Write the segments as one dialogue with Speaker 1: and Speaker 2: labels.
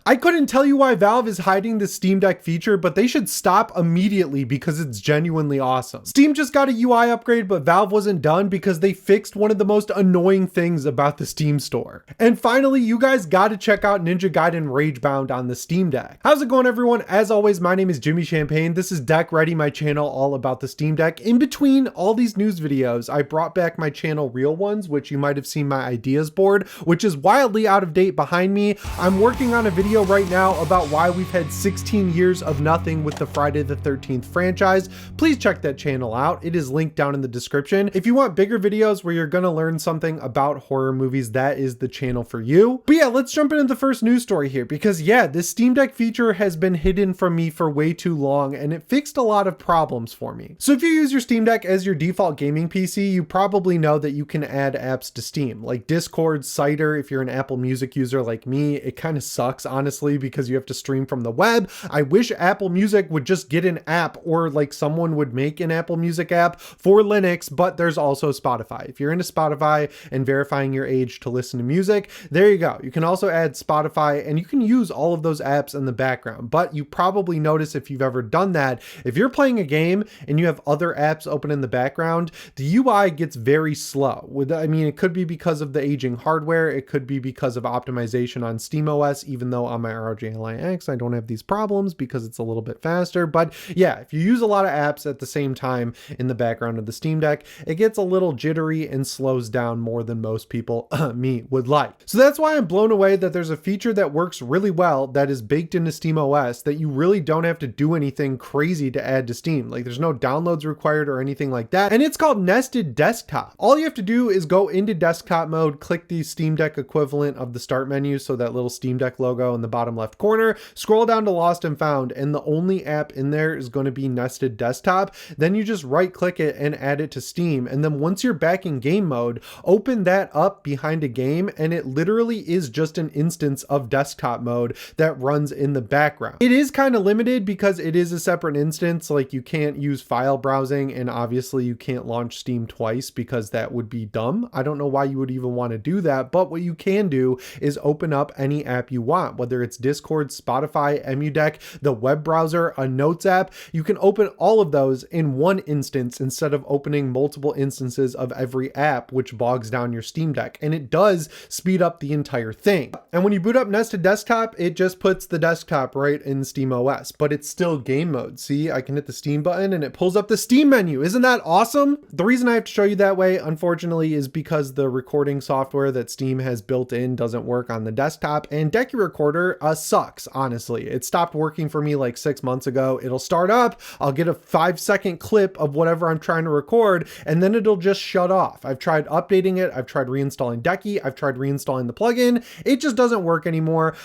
Speaker 1: I couldn't tell you why Valve is hiding the Steam Deck feature, but they should stop immediately because it's genuinely awesome. Steam just got a UI upgrade, but Valve wasn't done because they fixed one of the most annoying things about the Steam store. And finally, you guys gotta check out Ninja Gaiden Ragebound on the Steam Deck. How's it going, everyone? As always, my name is Jimmy Champagne. This is Deck Ready, my channel all about the Steam Deck. In between all these news videos, I brought back my channel Real Ones, which you might have seen my ideas board, which is wildly out of date behind me. I'm working on a video right now about why we've had 16 years of nothing with the Friday the 13th franchise. Please check that channel out. It is linked down in the description. If you want bigger videos where you're gonna learn something about horror movies, that is the channel for you. But yeah, let's jump into the first news story here, because yeah, this Steam Deck feature has been hidden from me for way too long, and it fixed a lot of problems for me. So if you use your Steam Deck as your default gaming PC, you probably know that you can add apps to Steam, like Discord, Cider. If you're an Apple Music user like me, it kind of sucks, honestly, because you have to stream from the web. I wish Apple Music would just get an app, or like someone would make an Apple Music app for Linux, but there's also Spotify. If you're into Spotify and verifying your age to listen to music, there you go. You can also add Spotify, and you can use all of those apps in the background. But you probably notice, if you've ever done that, if you're playing a game and you have other apps open in the background, the UI gets very slow. I mean, it could be because of the aging hardware. It could be because of optimization on SteamOS, even though on my ROG Ally X, I don't have these problems because it's a little bit faster. But yeah, if you use a lot of apps at the same time in the background of the Steam Deck, it gets a little jittery and slows down more than most people, me, would like. So that's why I'm blown away that there's a feature that works really well that is baked into SteamOS that you really don't have to do anything crazy to add to Steam. Like, there's no downloads required or anything like that. And it's called Nested Desktop. All you have to do is go into desktop mode, click the Steam Deck equivalent of the start menu, so that little Steam Deck logo in the bottom left corner, scroll down to Lost and Found, and the only app in there is going to be Nested Desktop. Then you just right click it and add it to Steam. And then once you're back in game mode, open that up behind a game, and it literally is just an instance of desktop mode that runs in the background. It is kind of limited because it is a separate instance. Like, you can't use file browsing, and obviously you can't launch Steam twice because that would be dumb. I don't know why you would even want to do that, but what you can do is open up any app you want, whether it's Discord, Spotify, EmuDeck, the web browser, a notes app. You can open all of those in one instance instead of opening multiple instances of every app, which bogs down your Steam Deck, and it does speed up the entire thing. And when you boot up Nested Desktop, it just puts the desktop right in SteamOS, but it's still game mode. See, I can hit the Steam button and it pulls up the Steam menu. Isn't that awesome? The reason I have to show you that way, unfortunately, is because the recording software that Steam has built in doesn't work on the desktop, and Decky Recorder sucks, honestly. It stopped working for me like 6 months ago. It'll start up, I'll get a 5-second clip of whatever I'm trying to record, and then it'll just shut off. I've tried updating it, I've tried reinstalling Decky, I've tried reinstalling the plugin. It just doesn't work anymore.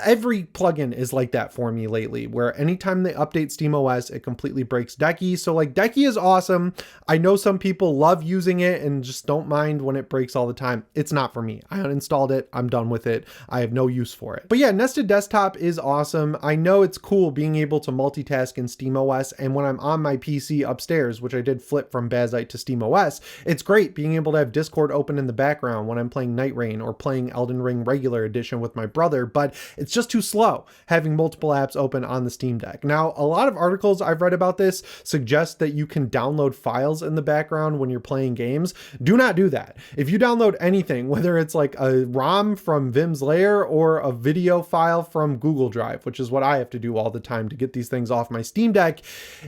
Speaker 1: Every plugin is like that for me lately, where anytime they update SteamOS, it completely breaks Decky. So like, Decky is awesome. I know some people love using it and just don't mind when it breaks all the time. It's not for me. I uninstalled it. I'm done with it. I have no use for it. But yeah, Nested Desktop is awesome. I know it's cool being able to multitask in SteamOS, and when I'm on my PC upstairs, which I did flip from Bazite to SteamOS, it's great being able to have Discord open in the background when I'm playing Night Rain or playing Elden Ring Regular Edition with my brother, but it's just too slow having multiple apps open on the Steam Deck. Now, a lot of articles I've read about this suggest that you can download files in the background when you're playing games. Do not do that. If you download anything, whether it's like a ROM from Vim's Lair or a video file from Google Drive, which is what I have to do all the time to get these things off my Steam Deck,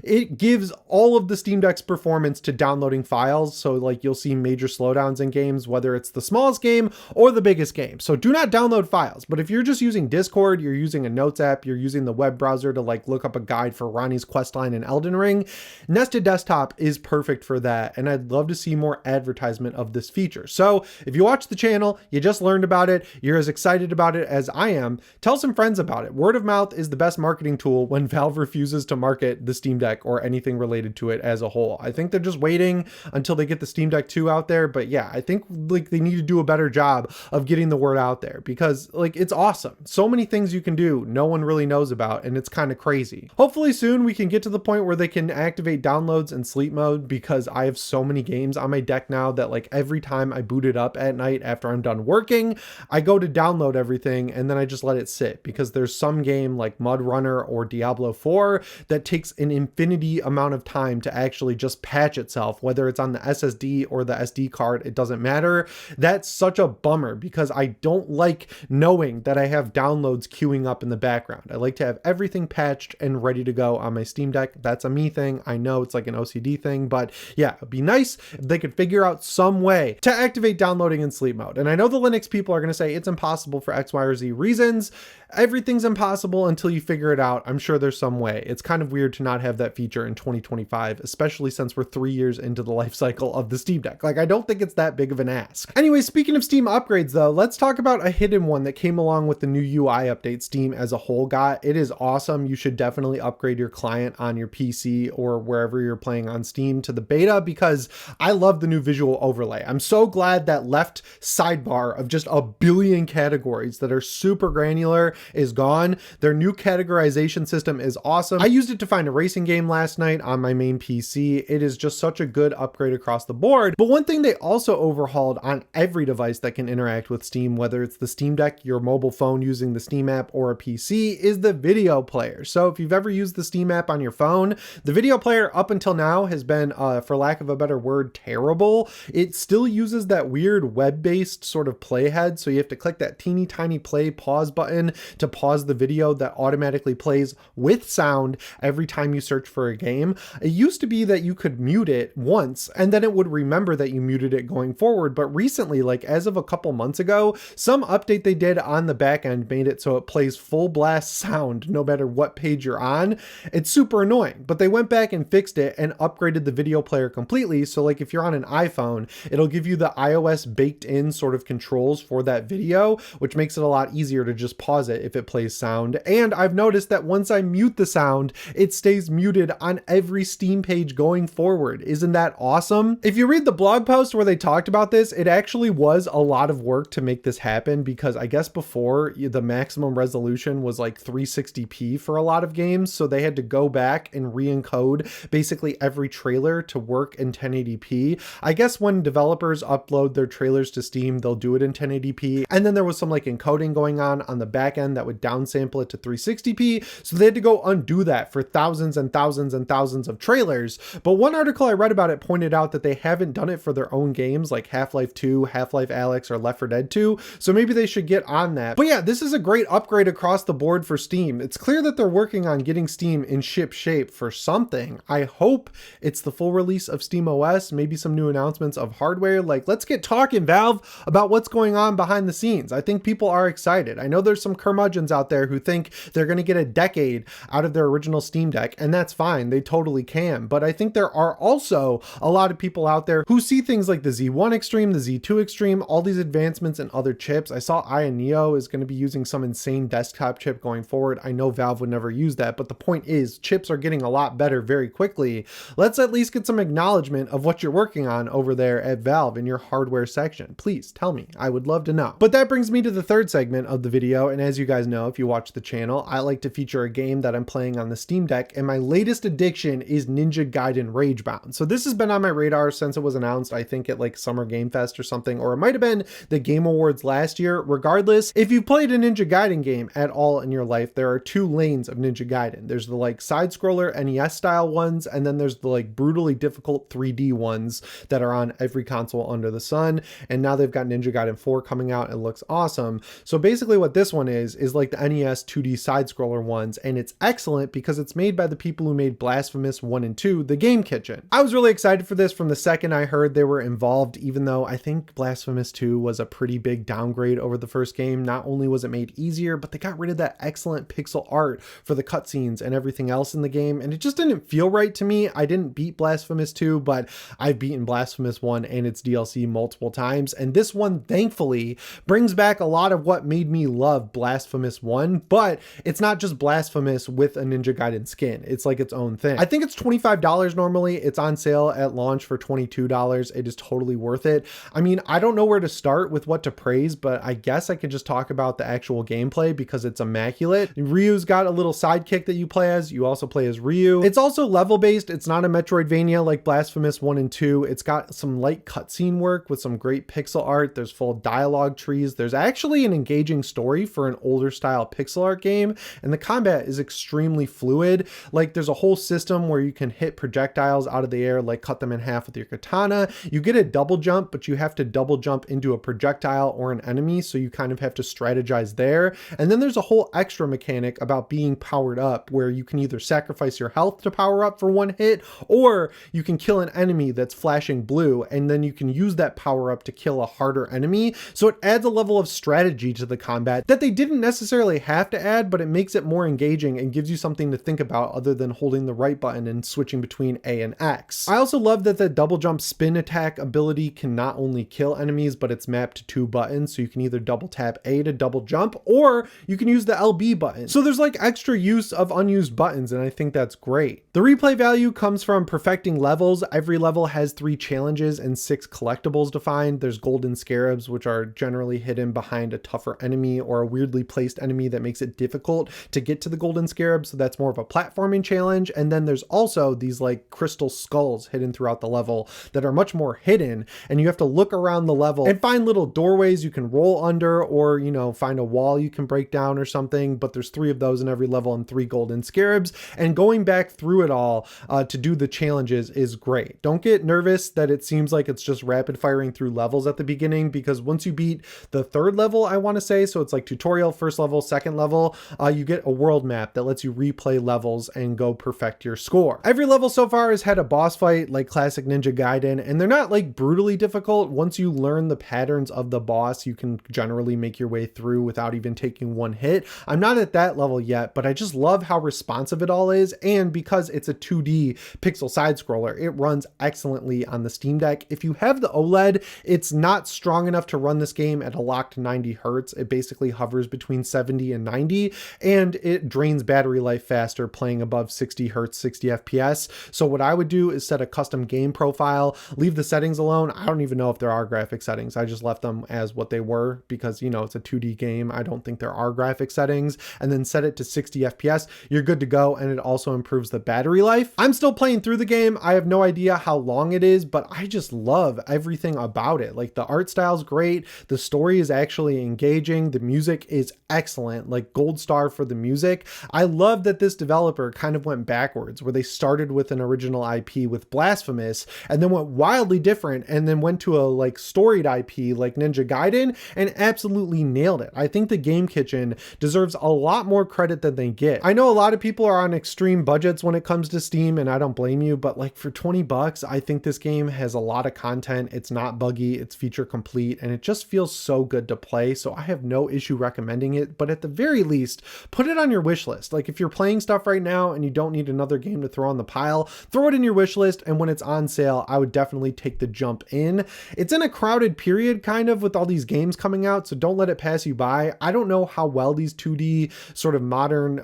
Speaker 1: it gives all of the Steam Deck's performance to downloading files. So like, you'll see major slowdowns in games, whether it's the smallest game or the biggest game. So do not download files. But if you're just using Discord, you're using a notes app, you're using the web browser to like look up a guide for Ronnie's questline in Elden Ring, Nested Desktop is perfect for that. And I'd love to see more advertisement of this feature. So if you watch the channel, you just learned about it, you're as excited about it as I am, tell some friends about it. Word of mouth is the best marketing tool when Valve refuses to market the Steam Deck or anything related to it as a whole. I think they're just waiting until they get the Steam Deck 2 out there. But yeah, I think like they need to do a better job of getting the word out there, because like, it's awesome. So so many things you can do no one really knows about, and it's kind of crazy. Hopefully soon we can get to the point where they can activate downloads in sleep mode, because I have so many games on my deck now that like every time I boot it up at night after I'm done working, I go to download everything and then I just let it sit, because there's some game like Mud Runner or Diablo 4 that takes an infinity amount of time to actually just patch itself, whether it's on the SSD or the SD card, it doesn't matter. That's such a bummer, because I don't like knowing that I have downloads queuing up in the background. I like to have everything patched and ready to go on my Steam Deck. That's a me thing. I know it's like an OCD thing, but yeah, it'd be nice if they could figure out some way to activate downloading in sleep mode. And I know the Linux people are going to say it's impossible for X, Y, or Z reasons. Everything's impossible until you figure it out. I'm sure there's some way. It's kind of weird to not have that feature in 2025, especially since we're 3 years into the life cycle of the Steam Deck. Like, I don't think it's that big of an ask. Anyway, speaking of Steam upgrades though, let's talk about a hidden one that came along with the new UI update Steam as a whole got. It is awesome. You should definitely upgrade your client on your PC or wherever you're playing on Steam to the beta, because I love the new visual overlay. I'm so glad that left sidebar of just a billion categories that are super granular is gone. Their new categorization system is awesome. I used it to find a racing game last night on my main PC. It is just such a good upgrade across the board. But one thing they also overhauled on every device that can interact with Steam, whether it's the Steam Deck, your mobile phone using the Steam app, or a PC, is the video player. So if you've ever used the Steam app on your phone, the video player up until now has been, for lack of a better word, terrible. It still uses that weird web-based sort of playhead. So you have to click that teeny tiny play pause button to pause the video that automatically plays with sound every time you search for a game. It used to be that you could mute it once and then it would remember that you muted it going forward. But recently, like as of a couple months ago, some update they did on the back end made it so it plays full blast sound no matter what page you're on. It's super annoying, but they went back and fixed it and upgraded the video player completely. So like if you're on an iPhone, it'll give you the iOS baked in sort of controls for that video, which makes it a lot easier to just pause it if it plays sound. And I've noticed that once I mute the sound, it stays muted on every Steam page going forward. Isn't that awesome? If you read the blog post where they talked about this, it actually was a lot of work to make this happen, because I guess before the maximum resolution was like 360p for a lot of games. So they had to go back and re-encode basically every trailer to work in 1080p. I guess when developers upload their trailers to Steam, they'll do it in 1080p. And then there was some like encoding going on the back end that would downsample it to 360p. So they had to go undo that for thousands and thousands and thousands of trailers. But one article I read about it pointed out that they haven't done it for their own games like Half-Life 2, Half-Life Alyx, or Left 4 Dead 2. So maybe they should get on that. But yeah, this is a great upgrade across the board for Steam. It's clear that they're working on getting Steam in ship shape for something. I hope it's the full release of SteamOS, maybe some new announcements of hardware. Like, let's get talking, Valve, about what's going on behind the scenes. I think people are excited. I know there's some curmudgeons out there who think they're going to get a decade out of their original Steam Deck, and that's fine. They totally can. But I think there are also a lot of people out there who see things like the Z1 Extreme, the Z2 Extreme, all these advancements in other chips. I saw Aya Neo is going to be using some insane desktop chip going forward. I know Valve would never use that, but the point is chips are getting a lot better very quickly. Let's at least get some acknowledgement of what you're working on over there at Valve in your hardware section. Please tell me. I would love to know. But that brings me to the third segment of the video. And as you guys know, if you watch the channel, I like to feature a game that I'm playing on the Steam Deck, and my latest addiction is Ninja Gaiden Ragebound. So this has been on my radar since it was announced, I think at like Summer Game Fest or something, or it might have been the Game Awards last year. Regardless, if you've played a Ninja Gaiden game at all in your life, there are two lanes of Ninja Gaiden. There's the like side scroller NES style ones, and then there's the like brutally difficult 3D ones that are on every console under the sun. And now they've got Ninja Gaiden 4 coming out. It looks awesome. So basically what this one is like the NES 2D side scroller ones, and it's excellent because it's made by the people who made Blasphemous 1 and 2, The Game Kitchen. I was really excited for this from the second I heard they were involved, even though I think Blasphemous 2 was a pretty big downgrade over the first game. Not only was it made easier, but they got rid of that excellent pixel art for the cutscenes and everything else in the game, and it just didn't feel right to me. I didn't beat Blasphemous 2, but I've beaten Blasphemous 1 and its DLC multiple times, and this one thankfully brings back a lot of what made me love Blasphemous 1, but it's not just Blasphemous with a Ninja Gaiden skin. It's like its own thing. I think it's $25 normally. It's on sale at launch for $22. It is totally worth it. I mean, I don't know where to start with what to praise, but I guess I could just talk about the actual actual gameplay because it's immaculate. Ryu's got a little sidekick that you play as. You also play as Ryu. It's also level based. It's not a Metroidvania like Blasphemous 1 and 2. It's got some light cutscene work with some great pixel art. There's full dialogue trees. There's actually an engaging story for an older style pixel art game, and the combat is extremely fluid. Like, there's a whole system where you can hit projectiles out of the air, like cut them in half with your katana. You get a double jump, but you have to double jump into a projectile or an enemy, so you kind of have to strategize there. And then there's a whole extra mechanic about being powered up where you can either sacrifice your health to power up for one hit, or you can kill an enemy that's flashing blue, and then you can use that power up to kill a harder enemy. So it adds a level of strategy to the combat that they didn't necessarily have to add, but it makes it more engaging and gives you something to think about other than holding the right button and switching between A and X. I also love that the double jump spin attack ability can not only kill enemies, but it's mapped to 2 buttons. So you can either double tap A to double jump, or you can use the LB button. So there's like extra use of unused buttons, and I think that's great. The replay value comes from perfecting levels. Every level has 3 challenges and 6 collectibles defined. There's golden scarabs, which are generally hidden behind a tougher enemy or a weirdly placed enemy that makes it difficult to get to the golden scarab. So that's more of a platforming challenge. And then there's also these like crystal skulls hidden throughout the level that are much more hidden, and you have to look around the level and find little doorways you can roll under, or, you know, find a wall you can break down or something. But there's 3 of those in every level and 3 golden scarabs, and going back through it all to do the challenges is great. Don't get nervous that it seems like it's just rapid firing through levels at the beginning, because once you beat the 3rd level, I want to say, so it's like tutorial, 1st level, 2nd level, you get a world map that lets you replay levels and go perfect your score. Every level so far has had a boss fight like classic Ninja Gaiden, and they're not like brutally difficult. Once you learn the patterns of the boss, you can generally make your way through without even taking 1 hit. I'm not at that level yet, but I just love how responsive it all is, and because it's a 2D pixel side scroller, it runs excellently on the Steam Deck. If you have the OLED, it's not strong enough to run this game at a locked 90 hertz. It basically hovers between 70 and 90, and it drains battery life faster playing above 60 hertz, 60 FPS. So what I would do is set a custom game profile, leave the settings alone. I don't even know if there are graphic settings. I just left them as what they were because, you know, it's a 2D game. I don't think there are graphic settings, and then set it to 60 FPS. You're good to go, and it also improves the battery life. I'm still playing through the game. I have no idea how long it is, but I just love everything about it. Like, the art style's great. The story is actually engaging. The music is excellent, like gold star for the music. I love that this developer kind of went backwards, where they started with an original IP with Blasphemous and then went wildly different, and then went to a like storied IP like Ninja Gaiden and absolutely nailed it. I think the Game Kitchen deserves a lot more credit than they get. I know a lot of people are on extreme budgets when it comes to Steam, and I don't blame you, but like for 20 bucks, I think this game has a lot of content. It's not buggy, it's feature complete, and it just feels so good to play. So I have no issue recommending it, but at the very least, put it on your wish list. Like, if you're playing stuff right now and you don't need another game to throw on the pile, throw it in your wish list, and when it's on sale, I would definitely take the jump in. It's in a crowded period kind of with all these games coming out, so don't let it pass you by. I don't know how well these 2D sort of modern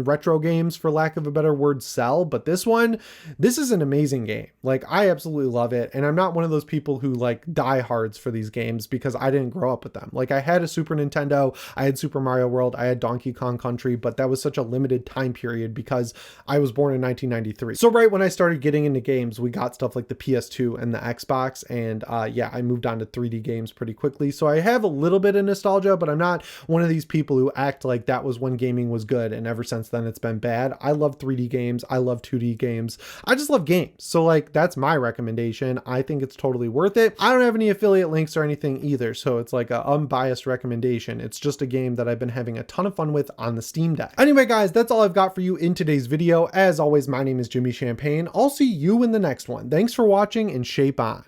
Speaker 1: retro games, for lack of a better word, sell, but this is an amazing game. Like, I absolutely love it, and I'm not one of those people who like diehards for these games because I didn't grow up with them. Like, I had a Super Nintendo, I had Super Mario World, I had Donkey Kong Country, but that was such a limited time period because I was born in 1993. So right when I started getting into games, we got stuff like the PS2 and the Xbox, and yeah, I moved on to 3D games pretty quickly. So I have a little bit of nostalgia, but I'm not one of these people who act like that was when gaming was good and ever since then it's been bad. I love 3D games, I love 2D games, I just love games. So like, that's my recommendation. I think it's totally worth it. I don't have any affiliate links or anything either, so it's like an unbiased recommendation. It's just a game that I've been having a ton of fun with on the Steam Deck. Anyway guys, that's all I've got for you in today's video. As always, my name is Jimmy Champagne. I'll see you in the next one. Thanks for watching, and shape on.